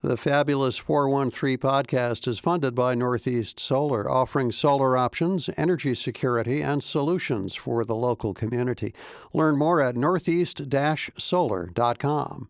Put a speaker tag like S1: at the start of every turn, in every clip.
S1: The Fabulous 413 podcast is funded by Northeast Solar, offering solar options, energy security, and solutions for the local community. Learn more at northeast-solar.com.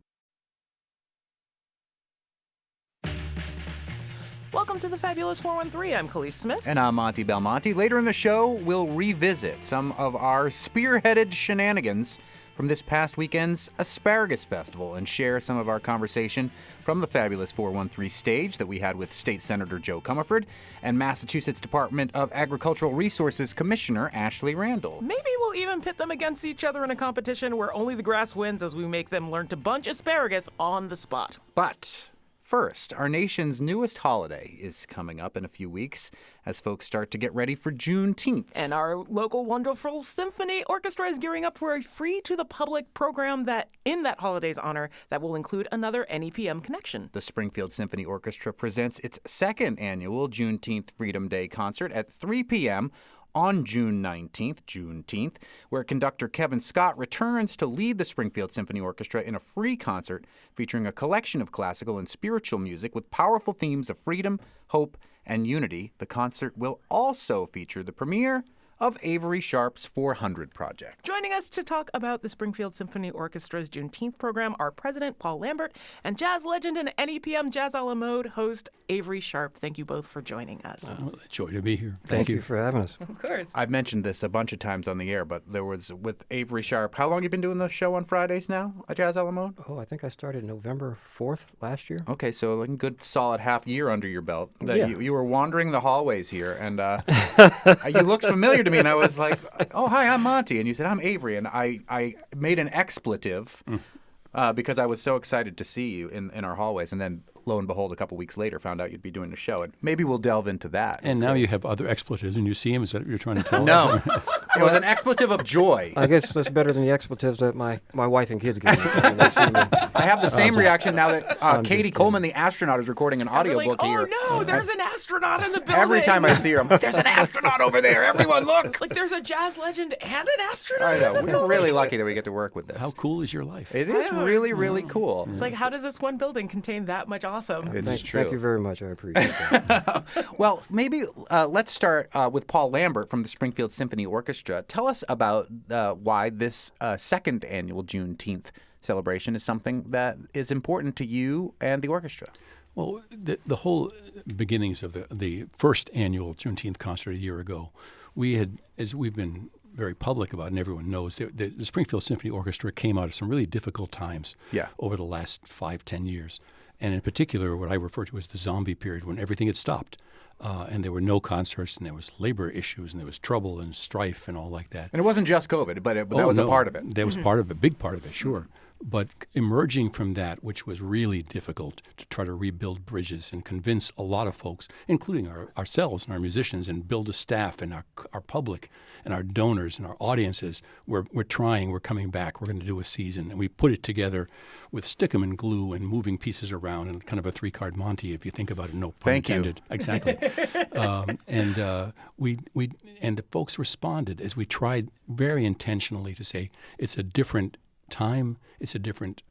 S2: Welcome to the Fabulous 413. I'm Khalees Smith.
S3: And I'm Monty Belmonte. Later in the show, we'll revisit some of our spearheaded shenanigans from this past weekend's Asparagus Festival and share some of our conversation from the Fabulous 413 stage that we had with State Senator JO Comerford and Massachusetts Department of Agricultural Resources Commissioner Ashley Randle.
S2: Maybe we'll even pit them against each other in a competition where only the grass wins as we make them learn to bunch asparagus on the spot.
S3: But first, our nation's newest holiday is coming up in a few weeks as folks start to get ready for Juneteenth.
S2: And our local wonderful symphony orchestra is gearing up for a free-to-the-public program that, in that holiday's honor, that will include another NEPM connection.
S3: The Springfield Symphony Orchestra presents its second annual Juneteenth Freedom Day concert at 3 p.m. on June 19th, Juneteenth, where conductor Kevin Scott returns to lead the Springfield Symphony Orchestra in a free concert featuring a collection of classical and spiritual music with powerful themes of freedom, hope, and unity. The concert will also feature the premiere of Avery Sharpe's 400 project.
S2: Joining us to talk about the Springfield Symphony Orchestra's Juneteenth program are President Paul Lambert and jazz legend and NEPM Jazz a la Mode host Avery Sharpe. Thank you both for joining us.
S4: Joy to be here.
S5: Thank you for having us.
S2: Of course.
S3: I've mentioned this a bunch of times on the air, but there was with Avery Sharpe. How long have you been doing the show on Fridays now, Jazz a la Mode?
S5: Oh, I think I started November 4th last year.
S3: Okay, so like a good solid half year under your belt.
S5: Yeah.
S3: You were wandering the hallways here, and you looked familiar to me, and I was like, oh, hi, I'm Monty. And you said, I'm Avery. And I made an expletive because I was so excited to see you in our hallways. And then, lo and behold, a couple weeks later, found out you'd be doing a show. And maybe we'll delve into that.
S4: And now you have other expletives, and you see him. Is that what you're trying to tell us?
S3: No. It was an expletive of joy.
S5: I guess that's better than the expletives that my wife and kids get when they see me.
S3: I have the same reaction now that Katie Coleman, the astronaut, is recording an audiobook here.
S2: Oh, no, there's an astronaut in the building.
S3: Every time I see her, I'm like, there's an astronaut over there. Everyone, look.
S2: Like there's a jazz legend and an astronaut.
S3: I know. We're really lucky that we get to work with this.
S4: How cool is your life?
S3: It is really, really cool.
S2: It's like, how does this one building contain that much awesome?
S3: It's true.
S5: Thank you very much. I appreciate that.
S3: Well, maybe let's start with Paul Lambert from the Springfield Symphony Orchestra. Tell us about why this second annual Juneteenth celebration is something that is important to you and the orchestra.
S4: Well, the whole beginnings of the first annual Juneteenth concert a year ago, we had, as we've been very public about and everyone knows, the Springfield Symphony Orchestra came out of some really difficult times over the last 5-10 years. And in particular, what I refer to as the zombie period, when everything had stopped. And there were no concerts, and there was labor issues, and there was trouble and strife and all like that.
S3: And it wasn't just COVID, but that was a part of it.
S4: That was part of it, big part of it, sure. But emerging from that, which was really difficult to try to rebuild bridges and convince a lot of folks, including ourselves and our musicians, and build a staff and our public and our donors and our audiences, we're trying, we're coming back, we're going to do a season. And we put it together with stick 'em and glue and moving pieces around and kind of a three-card Monty, if you think about it, no pun intended. Exactly. And the folks responded as we tried very intentionally to say it's a different time, it's a different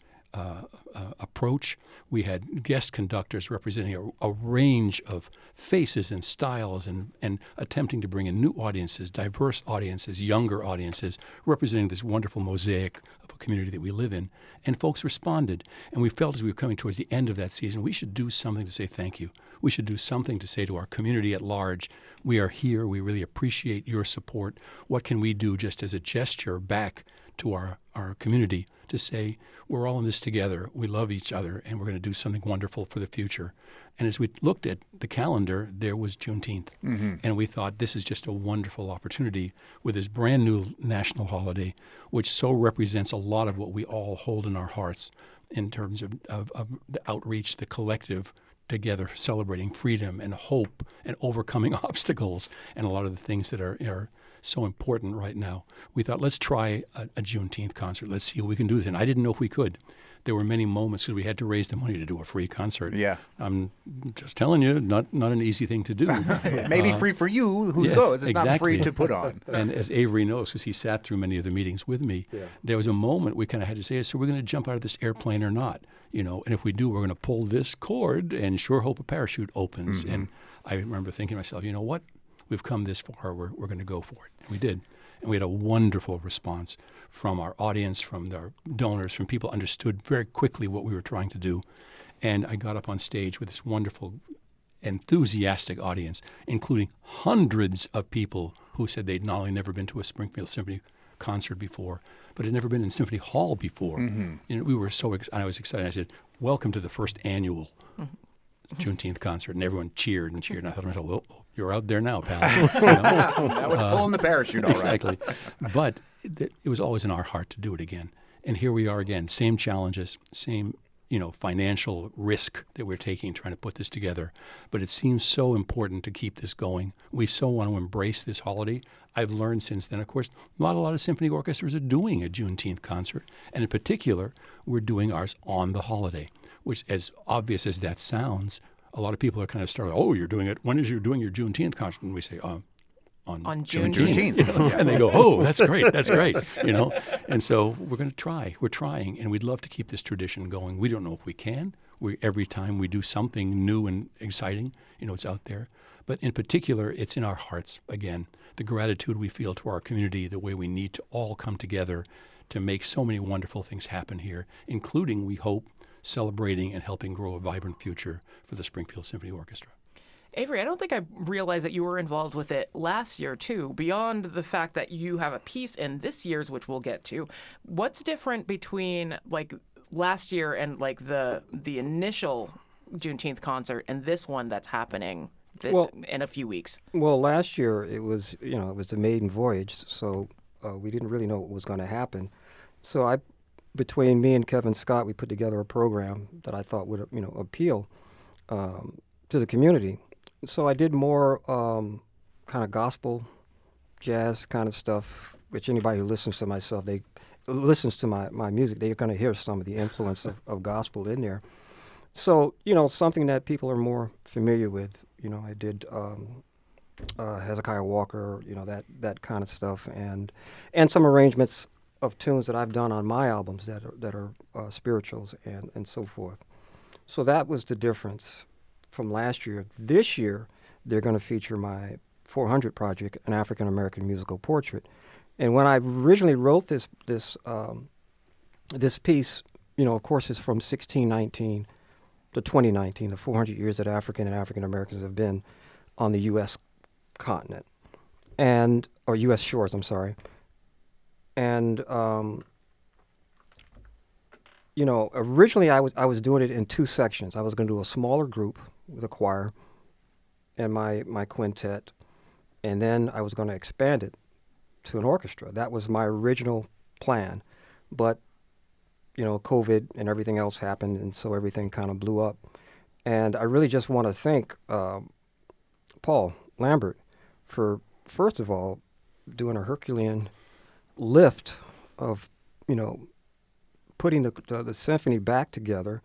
S4: approach. We had guest conductors representing a range of faces and styles and attempting to bring in new audiences, diverse audiences, younger audiences, representing this wonderful mosaic of a community that we live in. And folks responded. And we felt as we were coming towards the end of that season, we should do something to say thank you. We should do something to say to our community at large, we are here, we really appreciate your support. What can we do just as a gesture back to our community to say, we're all in this together, we love each other, and we're going to do something wonderful for the future. And as we looked at the calendar, there was Juneteenth. Mm-hmm. And we thought this is just a wonderful opportunity with this brand new national holiday, which so represents a lot of what we all hold in our hearts in terms of the outreach, the collective together celebrating freedom and hope and overcoming obstacles and a lot of the things that are so important right now. We thought, let's try a Juneteenth concert. Let's see what we can do. And I didn't know if we could. There were many moments because we had to raise the money to do a free concert.
S3: Yeah.
S4: I'm just telling you, not an easy thing to do.
S3: It may be free for you who
S4: yes,
S3: goes. It's
S4: exactly.
S3: not free to put on.
S4: And as Avery knows, because he sat through many of the meetings with me, there was a moment we kind of had to say, so we're going to jump out of this airplane or not? And if we do, we're going to pull this cord and sure hope a parachute opens. And I remember thinking to myself, you know what? We've come this far. We're going to go for it. And we did. And we had a wonderful response from our audience, from our donors, from people who understood very quickly what we were trying to do. And I got up on stage with this wonderful, enthusiastic audience, including hundreds of people who said they'd not only never been to a Springfield Symphony concert before, but had never been in Symphony Hall before. We were so excited. I was excited. I said, welcome to the first annual Juneteenth concert. And everyone cheered and cheered. And I thought to myself, well, you're out there now, pal.
S3: That was pulling the parachute, all right.
S4: Exactly. But it was always in our heart to do it again. And here we are again, same challenges, same financial risk that we're taking trying to put this together. But it seems so important to keep this going. We so want to embrace this holiday. I've learned since then, of course, a lot of symphony orchestras are doing a Juneteenth concert. And in particular, we're doing ours on the holiday, which, as obvious as that sounds, a lot of people are kind of startled. Oh, you're doing it. When is you doing your Juneteenth concert? And we say, on
S3: Juneteenth.
S4: And they go, oh, that's great. That's great. And so we're going to try. We're trying. And we'd love to keep this tradition going. We don't know if we can. Every time we do something new and exciting, it's out there. But in particular, it's in our hearts, again, the gratitude we feel to our community, the way we need to all come together to make so many wonderful things happen here, including, we hope, celebrating and helping grow a vibrant future for the Springfield Symphony Orchestra.
S2: Avery, I don't think I realized that you were involved with it last year, too. Beyond the fact that you have a piece in this year's, which we'll get to, what's different between last year and the initial Juneteenth concert and this one that's happening in a few weeks?
S5: Well, last year it was the maiden voyage, so we didn't really know what was going to happen. So between me and Kevin Scott, we put together a program that I thought would appeal to the community. So I did more kind of gospel, jazz kind of stuff, which anybody who listens to my music, they're going to hear some of the influence of gospel in there. So, something that people are more familiar with. I did Hezekiah Walker, that kind of stuff, and some arrangements of tunes that I've done on my albums that are spirituals and so forth. So that was the difference from last year. This year, they're going to feature my 400 project, an African American musical portrait. And when I originally wrote this piece, of course, it's from 1619 to 2019, the 400 years that African and African Americans have been on the U.S. continent, or U.S. shores. I'm sorry. And originally I was doing it in two sections. I was going to do a smaller group with a choir and my quintet, and then I was going to expand it to an orchestra. That was my original plan, but COVID and everything else happened, and so everything kind of blew up. And I really just want to thank Paul Lambert for, first of all, doing a Herculean lift of, putting the symphony back together.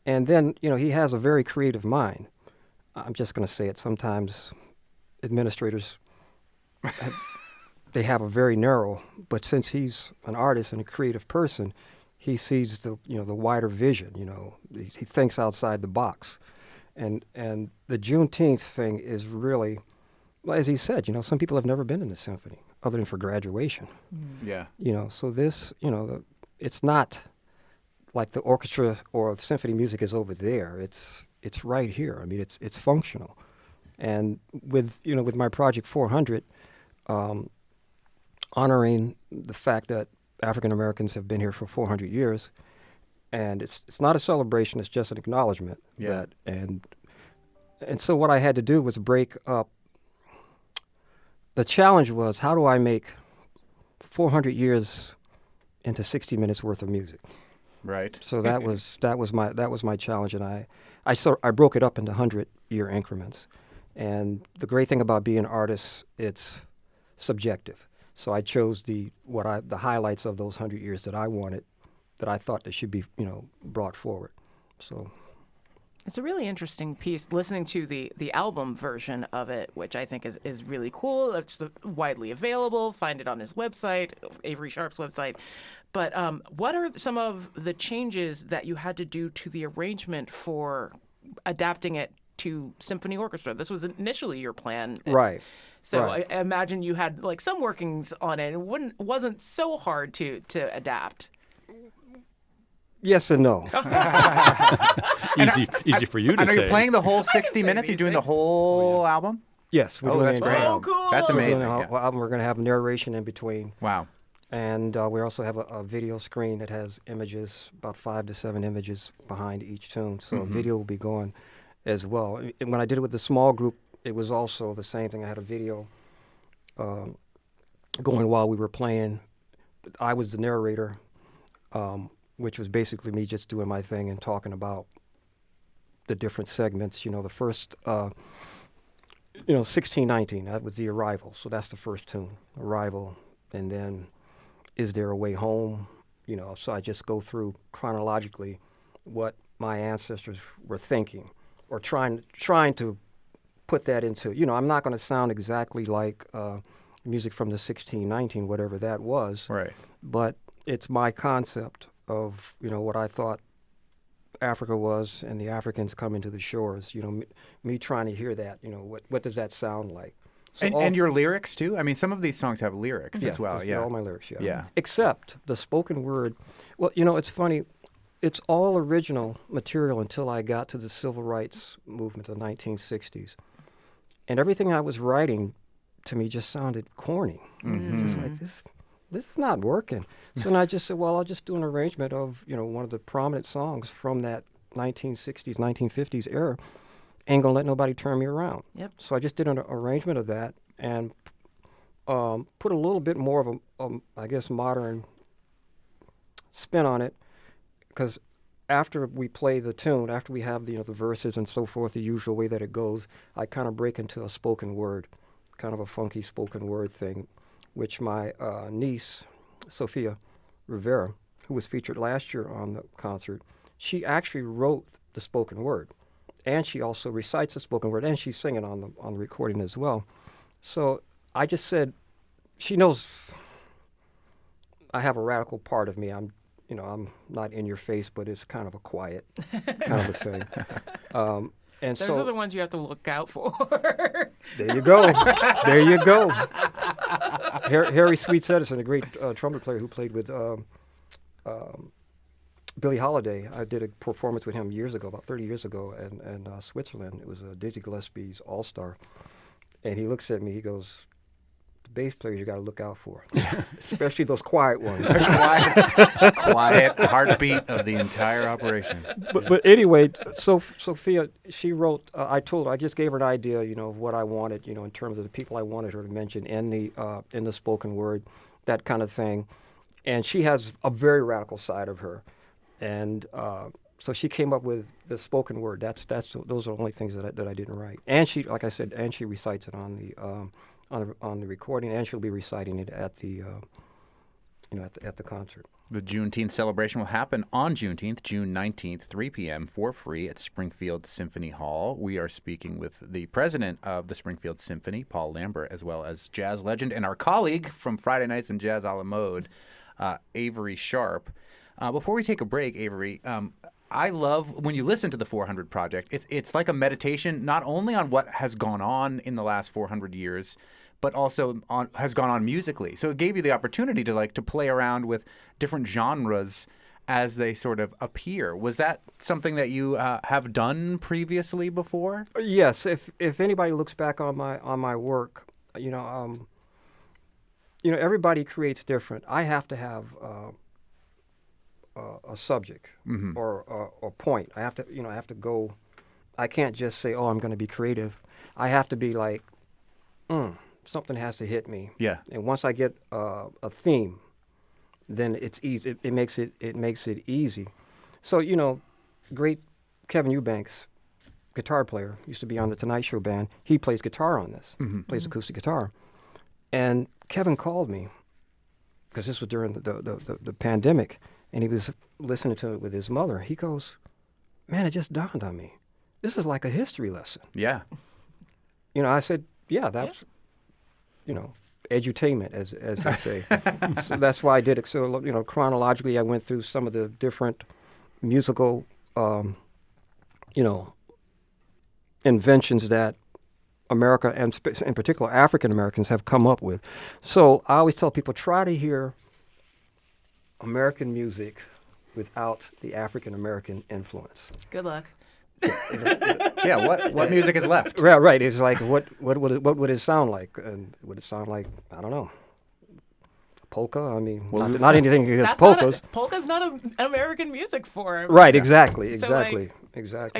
S5: And then, he has a very creative mind. I'm just going to say it. Sometimes administrators, they have a very narrow, but since he's an artist and a creative person, he sees the wider vision. He thinks outside the box. And the Juneteenth thing is really, well, as he said, some people have never been in the symphony other than for graduation.
S3: Yeah.
S5: So this, it's not like the orchestra or symphony music is over there. It's right here. I mean, it's functional. And with my project 400, honoring the fact that African Americans have been here for 400 years, and it's not a celebration. It's just an acknowledgement that. And so what I had to do was break up. The challenge was, how do I make 400 years into 60 minutes worth of music?
S3: Right.
S5: So that was my challenge, and I broke it up into 100-year increments. And the great thing about being an artist, it's subjective. So I chose the highlights of those 100 years that I wanted, that I thought that should be, brought forward. So
S2: it's a really interesting piece, listening to the album version of it, which I think is really cool. It's widely available. Find it on his website, Avery Sharpe's website. But what are some of the changes that you had to do to the arrangement for adapting it to symphony orchestra? This was initially your plan.
S5: Right.
S2: So
S5: right.
S2: I imagine you had like some workings on it. It wasn't so hard to adapt.
S5: Yes and no.
S4: Easy for you to
S3: and
S4: say.
S3: Are you playing the whole 60 minutes? You're doing the whole album?
S5: Yes. We're doing
S3: that's
S5: the
S3: great.
S5: entire
S2: Oh,
S5: album.
S2: cool.
S3: That's
S5: We're doing
S3: amazing.
S5: the whole album. We're going to have narration in between.
S3: Wow.
S5: And we also have a video screen that has images, about 5 to 7 images behind each tune. So video will be going as well. And when I did it with the small group, it was also the same thing. I had a video going while we were playing. I was the narrator, which was basically me just doing my thing and talking about the different segments. The first, 1619, that was the Arrival. So that's the first tune, Arrival. And then Is There a Way Home? So I just go through chronologically what my ancestors were thinking, or trying to put that into, I'm not going to sound exactly like music from the 1619, whatever that was.
S3: Right.
S5: But it's my concept of, what I thought Africa was, and the Africans coming to the shores. Me trying to hear that. What does that sound like? So
S3: And your lyrics too? I mean, some of these songs have lyrics as well.
S5: all my lyrics.
S3: Yeah.
S5: Except the spoken word. Well, it's funny. It's all original material until I got to the civil rights movement of the 1960s, and everything I was writing to me just sounded corny. Just like this is not working. So then I just said, well, I'll just do an arrangement of one of the prominent songs from that 1960s, 1950s era. Ain't gonna let nobody turn me around.
S2: Yep.
S5: So I just did an arrangement of that and put a little bit more of I guess, modern spin on it, because after we play the tune, after we have the verses and so forth, the usual way that it goes, I kind of break into a spoken word, kind of a funky spoken word thing, which my niece, Sophia Rivera, who was featured last year on the concert, she actually wrote the spoken word. And she also recites the spoken word, and she's singing on the recording as well. So I just said, she knows I have a radical part of me. I'm not in your face, but it's kind of a quiet kind of a thing. And
S2: Those are the ones you have to look out for.
S5: There you go. There you go. Harry Sweets Edison, a great trumpet player who played with Billie Holiday. I did a performance with him years ago, about 30 years ago, in Switzerland. It was Dizzy Gillespie's All-Star. And he looks at me, he goes, the bass players you got to look out for, especially those quiet ones.
S3: Quiet heartbeat of the entire operation.
S5: But anyway, so Sophia, she wrote, I just gave her an idea, of what I wanted, in terms of the people I wanted her to mention in the spoken word, that kind of thing. And she has a very radical side of her. And so she came up with the spoken word. Those are the only things that I didn't write. And she, like I said, she recites it on the recording, and she'll be reciting it at the at the concert.
S3: The Juneteenth celebration will happen on Juneteenth, June 19th, 3 p.m. for free at Springfield Symphony Hall. We are speaking with the president of the Springfield Symphony, Paul Lambert, as well as jazz legend and our colleague from Friday Nights in Jazz a la Mode, Avery Sharpe. Before we take a break, Avery, I love when you listen to the 400 Project. It's like a meditation, not only on what has gone on in the last 400 years, but also has gone on musically. So it gave you the opportunity to play around with different genres as they sort of appear. Was that something that you have done previously before?
S5: Yes. If anybody looks back on my work, everybody creates different. I have to have a subject or a point. I have to go. I can't just say, "Oh, I'm going to be creative." I have to be like, something has to hit me.
S3: Yeah.
S5: And once I get a theme, then it's easy. It makes it easy. So great Kevin Eubanks, guitar player, used to be on the Tonight Show band. He plays guitar on this. Plays acoustic guitar. And Kevin called me, because this was during the pandemic, and he was listening to it with his mother. He goes, "Man, it just dawned on me. This is like a history lesson."
S3: Yeah.
S5: I said, "Yeah, that's, edutainment, as they say." So that's why I did it. So, chronologically, I went through some of the different musical, inventions that America, and in particular African Americans, have come up with. So I always tell people, try to hear American music without the African American influence.
S2: Good luck.
S3: Yeah, what music is left?
S5: Right. It's like, what would it sound like? And would it sound like, I don't know, polka? I mean, not anything against polkas.
S2: Polka's not an American music form.
S5: Right, exactly.
S2: Exactly.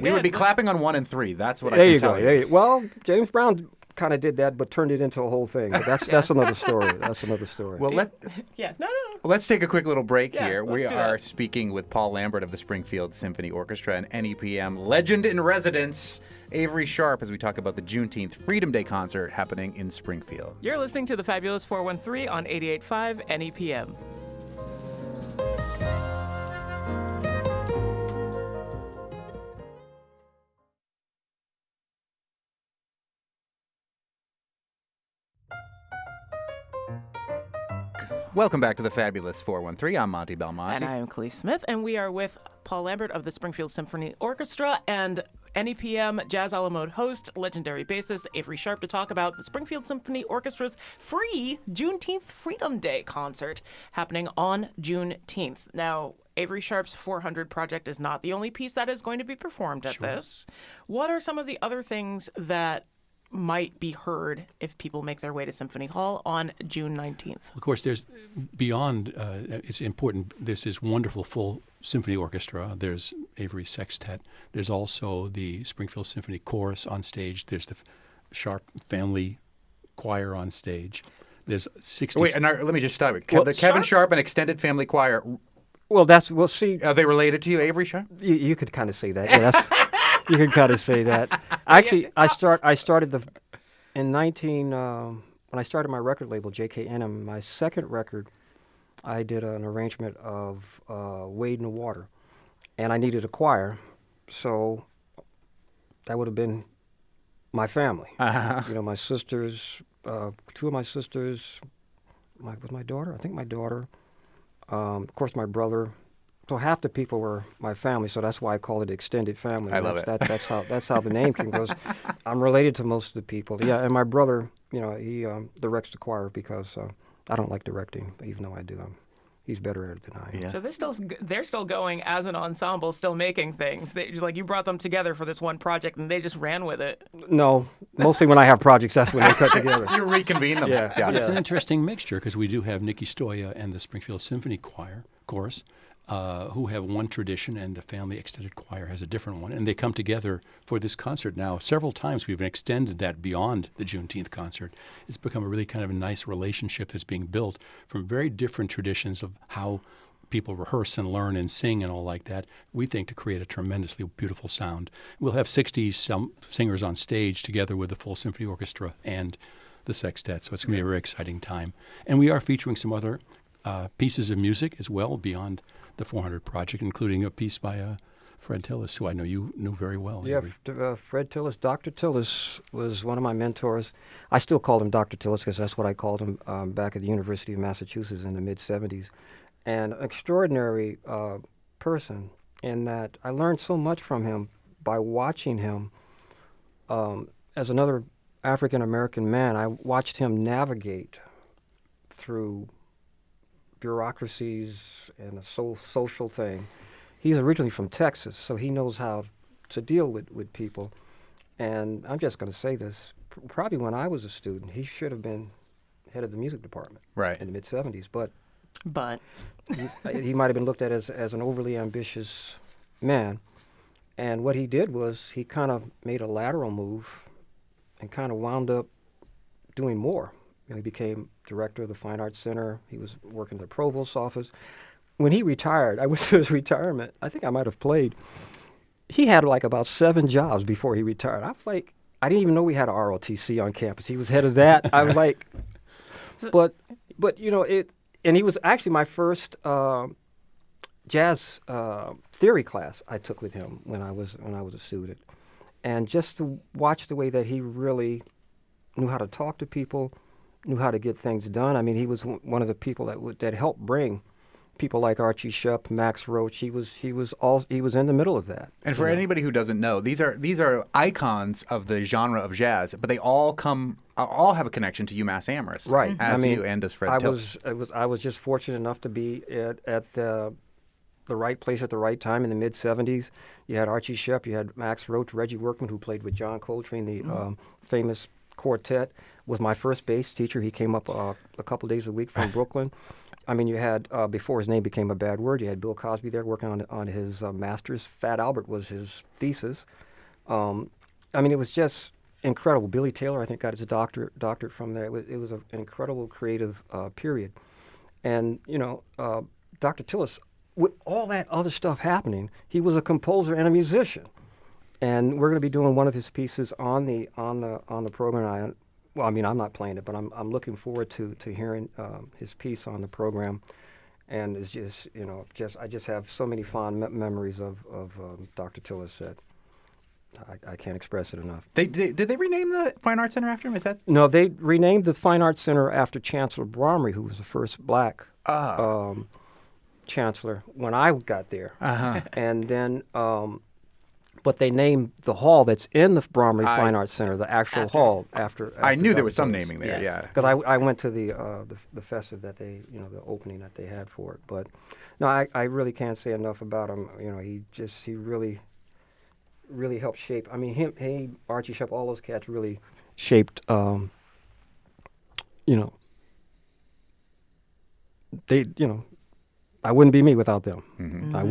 S3: We would be clapping on 1 and 3. That's what I
S5: There
S3: can
S5: you
S3: tell
S5: go.
S3: you.
S5: There you, well, James Brown kind of did that, but turned it into a whole thing. But that's another story. That's another story.
S3: Well, let's take a quick little break here. We are speaking with Paul Lambert of the Springfield Symphony Orchestra and NEPM legend in residence, Avery Sharpe, as we talk about the Juneteenth Freedom Day concert happening in Springfield.
S2: You're listening to the Fabulous 413 on 88.5 NEPM.
S3: Welcome back to the Fabulous 413. I'm Monty Belmonte.
S2: And I am Clee Smith, and we are with Paul Lambert of the Springfield Symphony Orchestra and NEPM Jazz a la Mode host, legendary bassist Avery Sharpe, to talk about the Springfield Symphony Orchestra's free Juneteenth Freedom Day concert happening on Juneteenth. Now, Avery Sharpe's 400 project is not the only piece that is going to be performed at this. What are some of the other things that might be heard if people make their way to Symphony Hall on June 19th?
S4: Of course, there's beyond, it's important, there's this wonderful full symphony orchestra. There's Avery Sextet. There's also the Springfield Symphony Chorus on stage. There's the Sharpe Family Choir on stage. There's 60...
S3: Wait, and let me just stop it. The Kevin Sharpe and Extended Family Choir,
S5: Well, we'll see.
S3: are they related to you, Avery Sharpe?
S5: You could kind of say that. Yeah, you could kind of say that. Actually, I started when I started my record label, JKNM, my second record, I did an arrangement of Wade in the Water, and I needed a choir, so that would have been my family.
S3: Uh-huh.
S5: My sisters, two of my sisters, was my daughter? I think my daughter. Of course, my brother. So half the people were my family, so that's why I call it extended family.
S3: I love it.
S5: That's how the name came. Because I'm related to most of the people. Yeah, and my brother, he directs the choir because I don't like directing, even though I do. He's better at it than I am.
S3: Yeah.
S2: So they're still going as an ensemble, still making things. You brought them together for this one project, and they just ran with it.
S5: No, mostly when I have projects, that's when they cut together.
S3: You reconvene them.
S5: Yeah.
S3: Got it.
S4: It's an interesting mixture because we do have Nikki Stoya and the Springfield Symphony Chorus, who have one tradition, and the Family Extended Choir has a different one. And they come together for this concert now. Several times we've extended that beyond the Juneteenth concert. It's become a really kind of a nice relationship that's being built from very different traditions of how people rehearse and learn and sing and all like that, we think, to create a tremendously beautiful sound. We'll have 60 singers on stage together with the full symphony orchestra and the sextet, so it's going to be a very exciting time. And we are featuring some other pieces of music as well beyond the 400 project, including a piece by Fred Tillis, who I know you knew very well.
S5: Yeah, Fred Tillis, Dr. Tillis was one of my mentors. I still call him Dr. Tillis because that's what I called him back at the University of Massachusetts in the mid-'70s. And an extraordinary person in that I learned so much from him by watching him. As another African-American man, I watched him navigate through bureaucracies and a social thing. He's originally from Texas, so he knows how to deal with people. And I'm just going to say this, probably when I was a student, he should have been head of the music department in the mid-'70s, but he might have been looked at as an overly ambitious man. And what he did was he kind of made a lateral move and kind of wound up doing more. He became director of the Fine Arts Center. He was working in the provost's office. When he retired, I went to his retirement. I think I might have played. He had like about 7 jobs before he retired. I was like, I didn't even know we had a ROTC on campus. He was head of that. I was like, but it. And he was actually my first jazz theory class I took with him when I was a student, and just to watch the way that he really knew how to talk to people, knew how to get things done. I mean, he was one of the people that helped bring people like Archie Shepp, Max Roach. He was in the middle of that.
S3: And for anybody who doesn't know, these are icons of the genre of jazz, but they all have a connection to UMass Amherst,
S5: right?
S3: You and does Fred Tillis.
S5: I was just fortunate enough to be at the right place at the right time in the mid '70s. You had Archie Shepp, you had Max Roach, Reggie Workman, who played with John Coltrane, the famous quartet, was my first bass teacher. He came up a couple days a week from Brooklyn. I mean, you had, before his name became a bad word, you had Bill Cosby there working on his master's. Fat Albert was his thesis. I mean, it was just incredible. Billy Taylor, I think, got his doctorate from there. It was an incredible creative period. And, Dr. Tillis, with all that other stuff happening, he was a composer and a musician. And we're going to be doing one of his pieces on the program. Well, I mean, I'm not playing it, but I'm looking forward to hearing his piece on the program, and it's just I just have so many fond memories of Dr. Tillis that I can't express it enough.
S3: Did they rename the Fine Arts Center after him? Is that
S5: no? They renamed the Fine Arts Center after Chancellor Bromley, who was the first black chancellor when I got there, and then. But they named the hall that's in the Bromley Fine Arts Center, the actual hall, after
S3: I knew
S5: Dr.
S3: there was some
S5: Tillis.
S3: naming there, yeah.
S5: Because I went to the festive that they, the opening that they had for it. But no, I really can't say enough about him. He really helped shape. I mean, he, Archie Shepp, all those cats really shaped. They, I wouldn't be me without them. Mm-hmm. I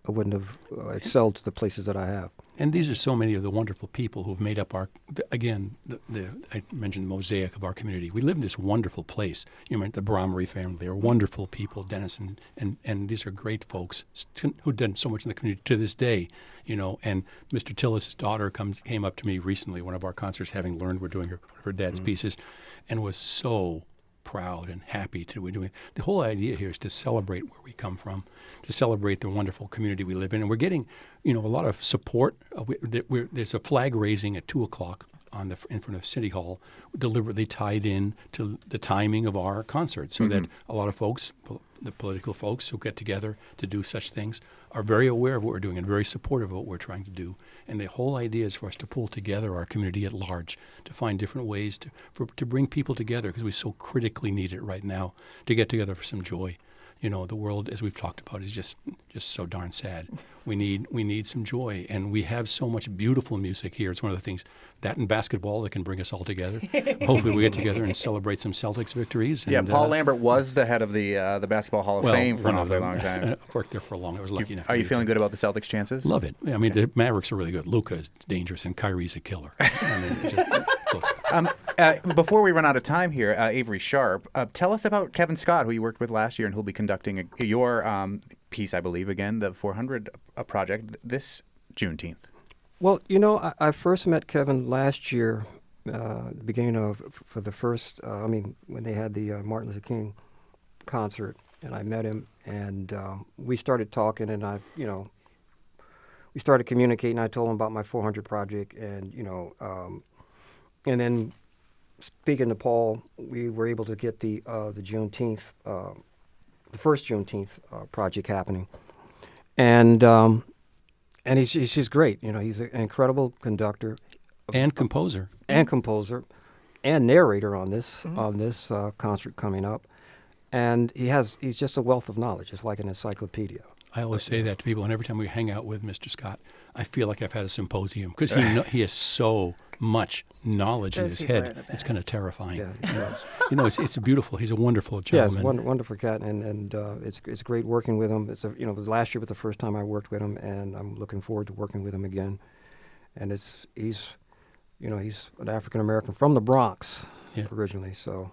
S5: wouldn't have excelled to the places that I have.
S4: And these are so many of the wonderful people who've made up our, again, I mentioned the mosaic of our community. We live in this wonderful place. The Bromley family, they're wonderful people, Dennis, and these are great folks who've done so much in the community to this day, And Mr. Tillis' daughter came up to me recently, one of our concerts, having learned we're doing her dad's pieces, and was so proud and happy to be doing it. The whole idea here is to celebrate where we come from, to celebrate the wonderful community we live in. And we're getting, a lot of support. There's a flag raising at 2:00 in front of City Hall, deliberately tied in to the timing of our concert, so that a lot of folks, the political folks who get together to do such things, are very aware of what we're doing and very supportive of what we're trying to do. And the whole idea is for us to pull together our community at large, to find different ways to bring people together, because we so critically need it right now, to get together for some joy. The world, as we've talked about, is just so darn sad. We need some joy, and we have so much beautiful music here. It's one of the things, that and basketball, that can bring us all together. Hopefully we get together and celebrate some Celtics victories.
S3: And, Paul Lambert was the head of the Basketball Hall of Fame for an awfully long time.
S4: I worked there for a long time. I was lucky enough.
S3: Are you feeling good about the Celtics' chances?
S4: Love it. I mean, the Mavericks are really good. Luka is dangerous, and Kyrie's a killer.
S3: Before we run out of time here, Avery Sharpe, tell us about Kevin Scott, who you worked with last year, and who'll be conducting your piece, I believe, again, the 400 project, this Juneteenth.
S5: Well, I first met Kevin last year, beginning for the first, when they had the Martin Luther King concert, and I met him, and we started talking, and we started communicating. I told him about my 400 project, and and then speaking to Paul, we were able to get the Juneteenth, the first Juneteenth project happening, and he's just great. He's an incredible conductor
S4: and composer
S5: and narrator on this concert coming up, and he's just a wealth of knowledge. It's like an encyclopedia.
S4: I always say that to people, and every time we hang out with Mr. Scott, I feel like I've had a symposium, because he has so much knowledge in his head. It's kind of terrifying.
S5: Yeah,
S4: it's beautiful. He's a wonderful gentleman.
S5: Yeah, it's a wonderful cat, and it's great working with him. It was last year was the first time I worked with him, and I'm looking forward to working with him again. And he's an African American from the Bronx originally, so.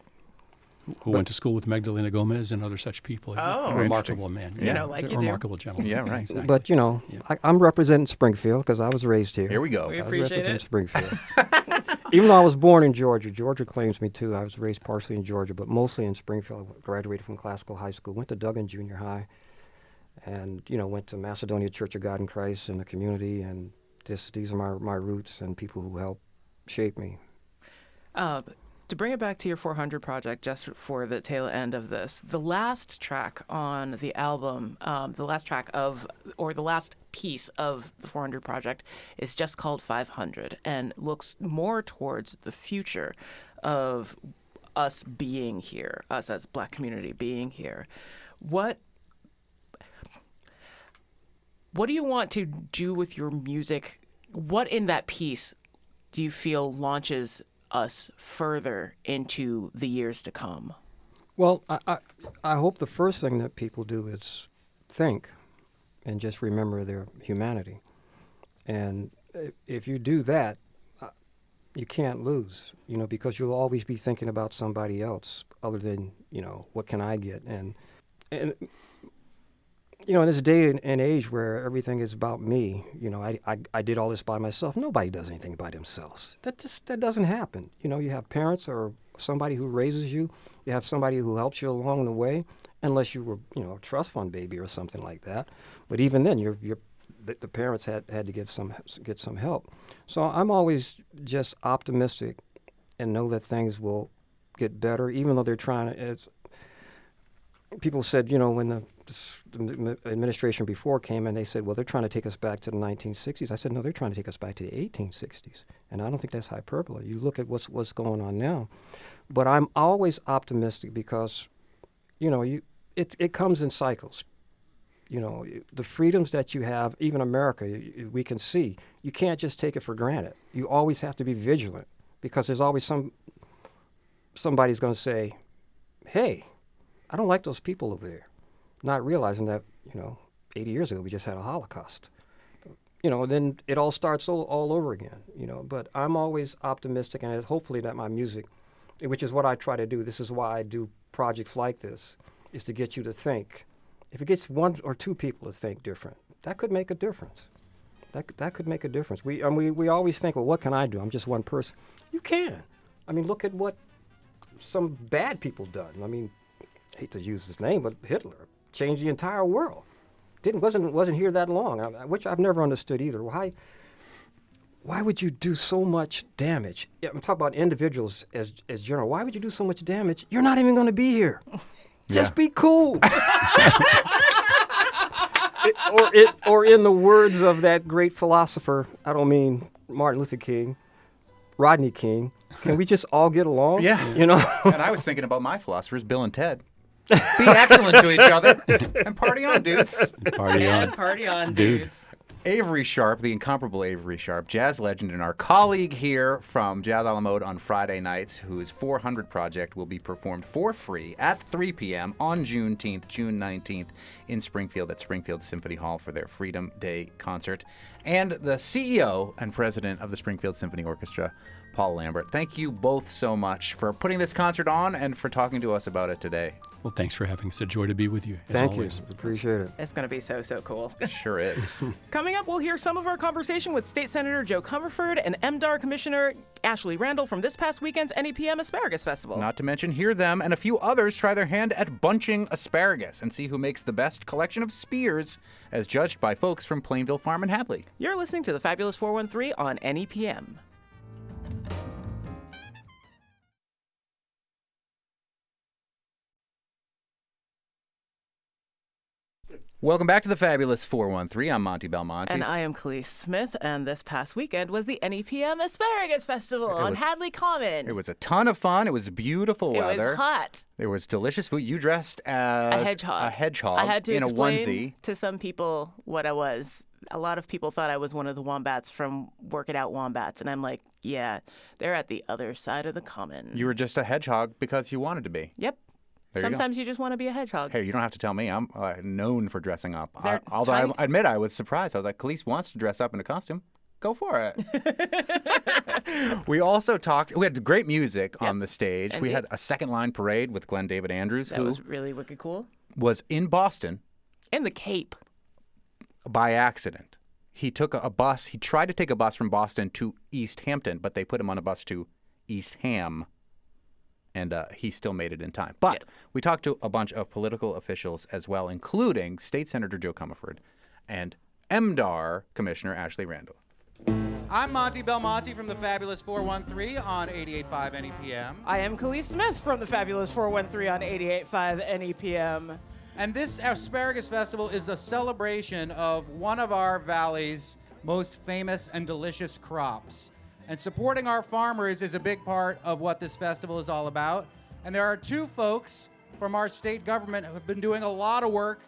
S4: who went to school with Magdalena Gomez and other such people. He's
S2: Oh.
S4: a remarkable man.
S2: You know, like
S4: a
S2: you do.
S4: remarkable gentleman.
S3: Yeah, right.
S4: Exactly.
S5: But, you know, I'm representing Springfield because I was raised here.
S3: Here we go.
S2: We
S5: I
S2: appreciate
S5: represent
S2: it.
S5: Springfield. Even though I was born in Georgia, Georgia claims me too. I was raised partially in Georgia, but mostly in Springfield. I graduated from classical high school, went to Duggan Junior High, and, you know, went to Macedonia Church of God in Christ in the community, and these are my roots and people who helped shape me.
S2: To bring it back to your 400 project, just for the tail end of this, the last track on the album, the last piece of the 400 project is just called 500 and looks more towards the future of us being here, us as Black community being here. What do you want to do with your music? What in that piece do you feel launches us further into the years to come?
S5: Well, I hope the first thing that people do is think and just remember their humanity. And if you do that, you can't lose, you know, because you'll always be thinking about somebody else other than, you know, what can I get? And you know, in this day and age where everything is about me, you know, I did all this by myself. Nobody does anything by themselves. That doesn't happen. You know, you have parents or somebody who raises you. You have somebody who helps you along the way, unless you were, you know, a trust fund baby or something like that. But even then, the parents had to get some help. So I'm always just optimistic and know that things will get better, even though they're trying to. People said, you know, when the administration before came in, they said, well, they're trying to take us back to the 1960s. I said, no, they're trying to take us back to the 1860s. And I don't think that's hyperbole. You look at what's going on now. But I'm always optimistic because, you know, it comes in cycles. You know, the freedoms that you have, even America, we can see. You can't just take it for granted. You always have to be vigilant because there's always somebody's going to say, hey, I don't like those people over there, not realizing that, you know, 80 years ago we just had a Holocaust. You know, then it all starts all over again, you know. But I'm always optimistic, and hopefully that my music, which is what I try to do, this is why I do projects like this, is to get you to think. If it gets one or two people to think different, that could make a difference. That could make a difference. We always think, well, what can I do? I'm just one person. You can. I mean, look at what some bad people done. I mean, I hate to use his name, but Hitler changed the entire world. Wasn't here that long, which I've never understood either. Why would you do so much damage? Yeah, I'm talking about individuals as general. Why would you do so much damage? You're not even going to be here. Just be cool. Or in the words of that great philosopher, I don't mean Martin Luther King, Rodney King, can we just all get along?
S3: Yeah.
S5: You know?
S3: And I was thinking about my philosophers, Bill and Ted. Be excellent to each other and party on, dudes.
S4: Party on.
S2: And party on,
S4: Dude.
S2: dudes.
S3: Avery Sharpe, the incomparable Avery Sharpe, jazz legend, and our colleague here from Jazz a la Mode on Friday nights, whose 400 project will be performed for free at 3 p.m. on Juneteenth, June 19th, in Springfield at Springfield Symphony Hall for their Freedom Day concert. And the CEO and president of the Springfield Symphony Orchestra, Paul Lambert. Thank you both so much for putting this concert on and for talking to us about it today.
S4: Well, thanks for having us. It's a joy to be with you, as
S5: Thank
S4: always.
S5: you. Appreciate it.
S2: It's going to be so cool.
S3: Sure is.
S2: Coming up, we'll hear some of our conversation with State Senator JO Comerford and MDAR Commissioner Ashley Randle from this past weekend's NEPM Asparagus Festival.
S3: Not to mention hear them and a few others try their hand at bunching asparagus and see who makes the best collection of spears, as judged by folks from Plainville Farm and Hadley.
S2: You're listening to the Fabulous 413 on NEPM.
S3: Welcome back to the Fabulous 413. I'm Monty Belmonte.
S2: And I am Khalees Smith, and this past weekend was the NEPM Asparagus Festival on Hadley Common.
S3: It was a ton of fun. It was beautiful weather.
S2: It was hot.
S3: There was delicious food. You dressed as
S2: A hedgehog. I had to
S3: in a
S2: explain
S3: onesie.
S2: to some people what I was. A lot of people thought I was one of the wombats from Work It Out Wombats, and I'm like, yeah, they're at the other side of the common.
S3: You were just a hedgehog because you wanted to be.
S2: Yep.
S3: There you go.
S2: Sometimes you just want to be a hedgehog.
S3: Hey, you don't have to tell me. I'm known for dressing up.
S2: They're
S3: Although
S2: tiny.
S3: I admit I was surprised. I was like, Khalees wants to dress up in a costume. Go for it. We also talked. We had great music on the stage.
S2: Indeed.
S3: We had a second line parade with Glenn David Andrews,
S2: That
S3: who
S2: was really wicked cool.
S3: was in Boston
S2: And the Cape.
S3: by accident. He took a bus. He tried to take a bus from Boston to East Hampton, but they put him on a bus to East Ham, and he still made it in time. But we talked to a bunch of political officials as well, including State Senator JO Comerford and MDAR Commissioner Ashley Randle. I'm Monty Belmonte from the Fabulous 413 on 88.5 NEPM.
S2: I am Khalees Smith from the Fabulous 413 on 88.5 NEPM.
S3: And this Asparagus Festival is a celebration of one of our valley's most famous and delicious crops. And supporting our farmers is a big part of what this festival is all about. And there are two folks from our state government who have been doing a lot of work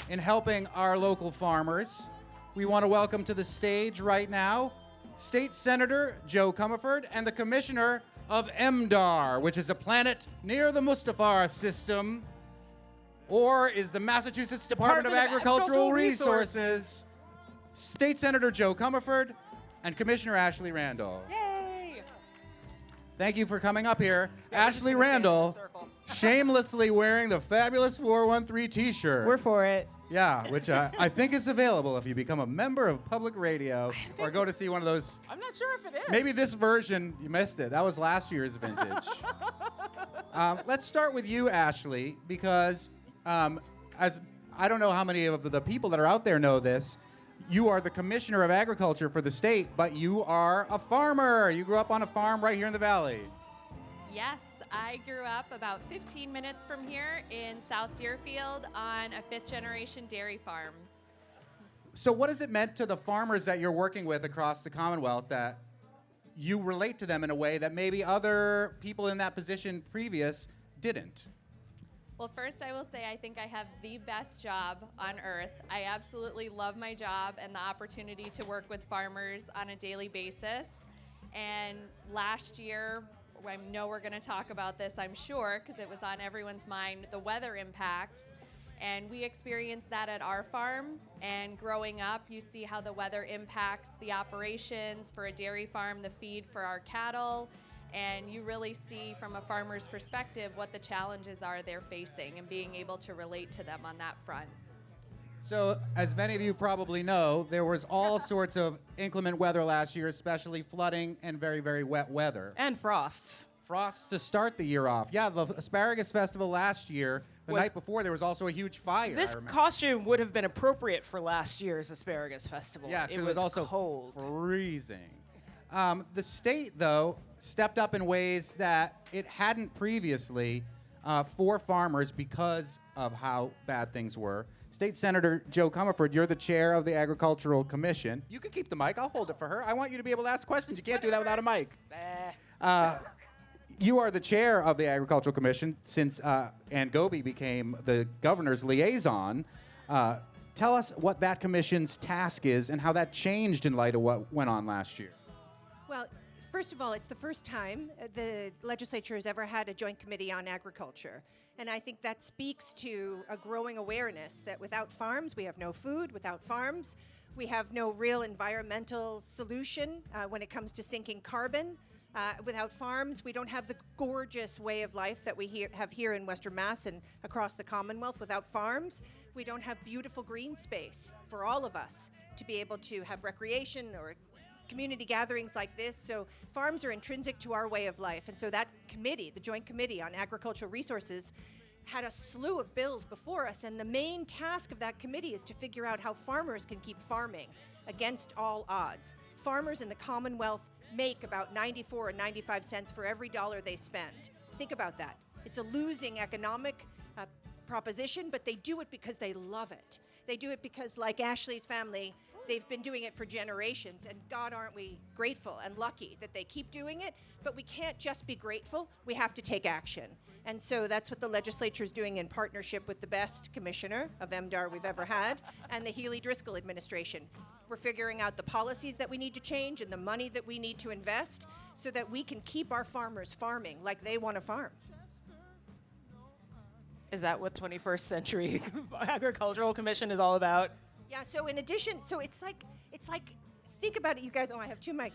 S3: in helping our local farmers. We want to welcome to the stage right now State Senator JO Comerford and the Commissioner of MDAR, which is a planet near the Mustafar system, or is the Massachusetts Department of Agricultural Resources. State Senator JO Comerford and Commissioner Ashley Randle.
S2: Yay!
S3: Thank you for coming up here. Ashley Randle, shamelessly wearing the Fabulous 413 t-shirt.
S2: We're for it.
S3: Yeah, which I think is available if you become a member of public radio or go to see one of those.
S2: I'm not sure if it is.
S3: Maybe this version, you missed it. That was last year's vintage. Let's start with you, Ashley, because as I don't know how many of the people that are out there know this, you are the Commissioner of Agriculture for the state, but you are a farmer. You grew up on a farm right here in the Valley.
S6: Yes, I grew up about 15 minutes from here in South Deerfield on a fifth-generation dairy farm.
S3: So what has it meant to the farmers that you're working with across the Commonwealth that you relate to them in a way that maybe other people in that position previous didn't?
S6: Well, first I will say I think I have the best job on earth. I absolutely love my job and the opportunity to work with farmers on a daily basis. And last year, I know we're going to talk about this, I'm sure, because it was on everyone's mind, the weather impacts. And we experienced that at our farm. And growing up, you see how the weather impacts the operations for a dairy farm, the feed for our cattle. And you really see from a farmer's perspective what the challenges are they're facing and being able to relate to them on that front.
S3: So, as many of you probably know, there was all sorts of inclement weather last year, especially flooding and very, very wet weather.
S2: And frosts.
S3: Frosts to start the year off. Yeah, the Asparagus Festival last year, the night before, there was also a huge fire.
S2: This costume would have been appropriate for last year's Asparagus Festival.
S3: Yeah,
S2: it was
S3: also
S2: cold.
S3: Freezing. The state, though, stepped up in ways that it hadn't previously for farmers because of how bad things were. State Senator JO Comerford, you're the chair of the Agricultural Commission. You can keep the mic. I'll hold it for her. I want you to be able to ask questions. You can't do that without a mic. You are the chair of the Agricultural Commission since Ann Goby became the governor's liaison. Tell us what that commission's task is and how that changed in light of what went on last year.
S7: Well, first of all, it's the first time the legislature has ever had a joint committee on agriculture. And I think that speaks to a growing awareness that without farms, we have no food. Without farms, we have no real environmental solution when it comes to sinking carbon. Without farms, we don't have the gorgeous way of life that we have here in Western Mass and across the Commonwealth. Without farms, we don't have beautiful green space for all of us to be able to have recreation or community gatherings like this. So farms are intrinsic to our way of life. And so that committee, the Joint Committee on Agricultural Resources, had a slew of bills before us. And the main task of that committee is to figure out how farmers can keep farming against all odds. Farmers in the Commonwealth make about 94 and 95 cents for every dollar they spend. Think about that. It's a losing economic proposition, but they do it because they love it. They do it because, like Ashley's family, they've been doing it for generations, and God, aren't we grateful and lucky that they keep doing it? But we can't just be grateful. We have to take action. And so that's what the legislature is doing in partnership with the best commissioner of MDAR we've ever had and the Healy-Driscoll administration. We're figuring out the policies that we need to change and the money that we need to invest so that we can keep our farmers farming like they want to farm.
S2: Is that what 21st Century Agricultural Commission is all about?
S7: Yeah, so in addition, so it's like Think about it, you guys. Oh, I have two mics.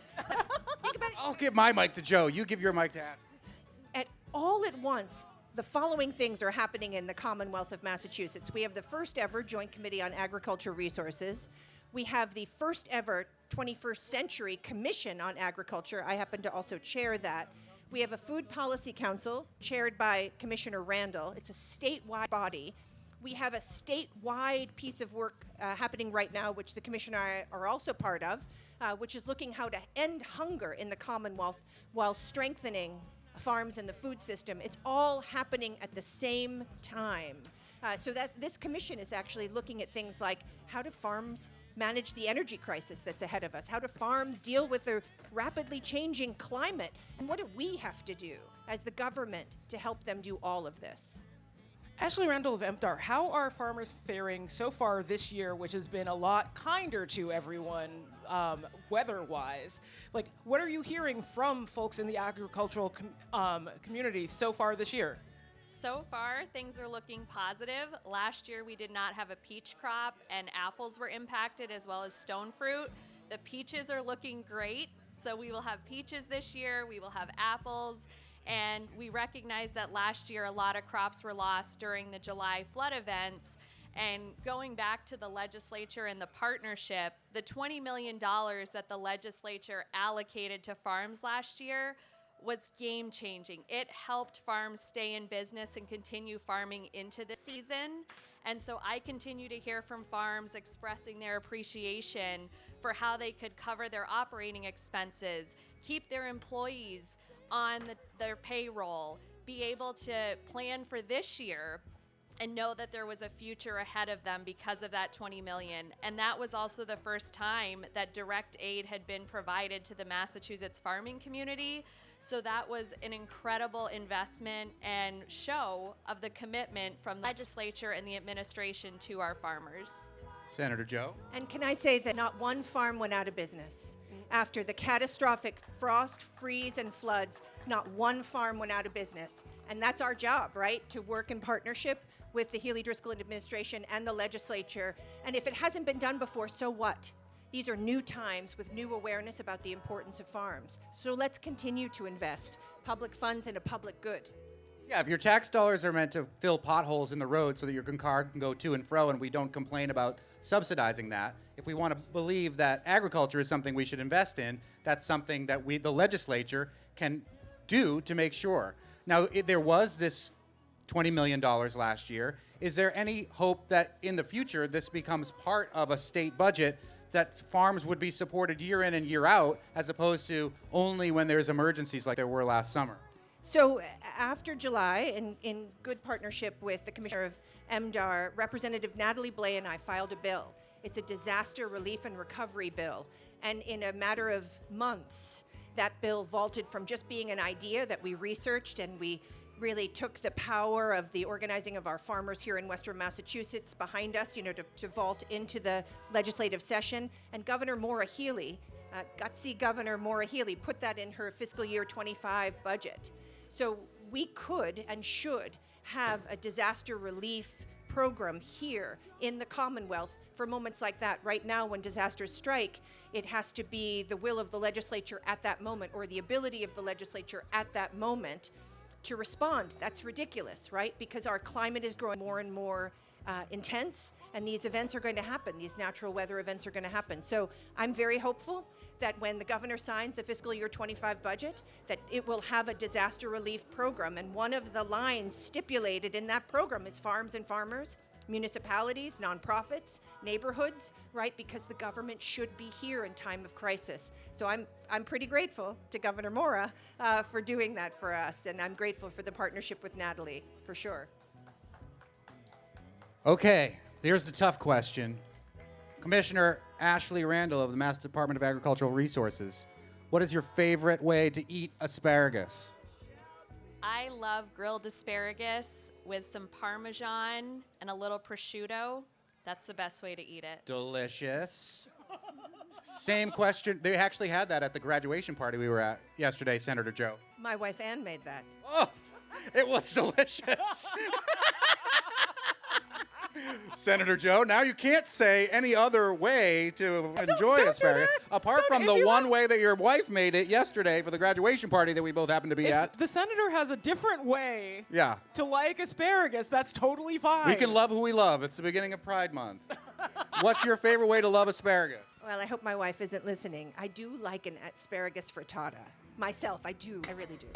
S7: Think about it.
S3: I'll give my mic to Joe. You give your mic to Ashley.
S7: All at once, the following things are happening in the Commonwealth of Massachusetts. We have the first ever Joint Committee on Agricultural Resources. We have the first ever 21st Century Commission on Agriculture. I happen to also chair that. We have a Food Policy Council chaired by Commissioner Randle. It's a statewide body. We have a statewide piece of work happening right now, which the Commissioner and I are also part of, which is looking how to end hunger in the Commonwealth while strengthening farms and the food system. It's all happening at the same time. So this commission is actually looking at things like how do farms manage the energy crisis that's ahead of us? How do farms deal with the rapidly changing climate? And what do we have to do as the government to help them do all of this?
S2: Ashley Randle of MDAR, how are farmers faring so far this year, which has been a lot kinder to everyone weather-wise? Like, what are you hearing from folks in the agricultural community so far this year?
S6: So far, things are looking positive. Last year, we did not have a peach crop, and apples were impacted as well as stone fruit. The peaches are looking great, so we will have peaches this year. We will have apples. And we recognize that last year a lot of crops were lost during the July flood events. And going back to the legislature and the partnership, the $20 million that the legislature allocated to farms last year was game changing. It helped farms stay in business and continue farming into the season. And so I continue to hear from farms expressing their appreciation for how they could cover their operating expenses, keep their employees on their payroll, be able to plan for this year and know that there was a future ahead of them because of that $20 million. And that was also the first time that direct aid had been provided to the Massachusetts farming community. So that was an incredible investment and show of the commitment from the legislature and the administration to our farmers.
S3: Senator Joe.
S7: And can I say that not one farm went out of business? After the catastrophic frost, freeze, and floods, not one farm went out of business. And that's our job, right? To work in partnership with the Healy-Driscoll administration and the legislature. And if it hasn't been done before, so what? These are new times with new awareness about the importance of farms. So let's continue to invest public funds in a public good.
S3: Yeah, if your tax dollars are meant to fill potholes in the road so that your car can go to and fro and we don't complain about subsidizing that, if we want to believe that agriculture is something we should invest in, that's something that the legislature, can do to make sure. Now, there was this $20 million last year. Is there any hope that in the future this becomes part of a state budget, that farms would be supported year in and year out as opposed to only when there's emergencies like there were last summer?
S7: So after July, in good partnership with the Commissioner of MDAR, Representative Natalie Blais and I filed a bill. It's a disaster relief and recovery bill. And in a matter of months, that bill vaulted from just being an idea that we researched, and we really took the power of the organizing of our farmers here in Western Massachusetts behind us, to vault into the legislative session. And Governor Maura Healey, gutsy Governor Maura Healey, put that in her fiscal year 25 budget. So we could and should have a disaster relief program here in the Commonwealth for moments like that. Right now, when disasters strike, it has to be the will of the legislature at that moment, or the ability of the legislature at that moment to respond. That's ridiculous, right? Because our climate is growing more and more intense, and these events are going to happen. These natural weather events are going to happen. So I'm very hopeful that when the governor signs the fiscal year 25 budget, that it will have a disaster relief program. And one of the lines stipulated in that program is farms and farmers, municipalities, nonprofits, neighborhoods, right? Because the government should be here in time of crisis. So I'm pretty grateful to Governor Maura for doing that for us. And I'm grateful for the partnership with Natalie, for sure.
S3: Okay, here's the tough question. Commissioner Ashley Randle of the Mass Department of Agricultural Resources, what is your favorite way to eat asparagus?
S6: I love grilled asparagus with some Parmesan and a little prosciutto. That's the best way to eat it.
S3: Delicious. Same question. They actually had that at the graduation party we were at yesterday, Senator Joe.
S7: My wife Ann made that.
S3: Oh, it was delicious. Senator Joe, now you can't say any other way to enjoy asparagus, apart from the one way that your wife made it yesterday for the graduation party that we both happened to be at.
S2: The senator has a different way
S3: Yeah.
S2: to like asparagus. That's totally fine.
S3: We can love who we love. It's the beginning of Pride Month. What's your favorite way to love asparagus?
S7: Well, I hope my wife isn't listening. I do like an asparagus frittata. Myself, I do. I really do.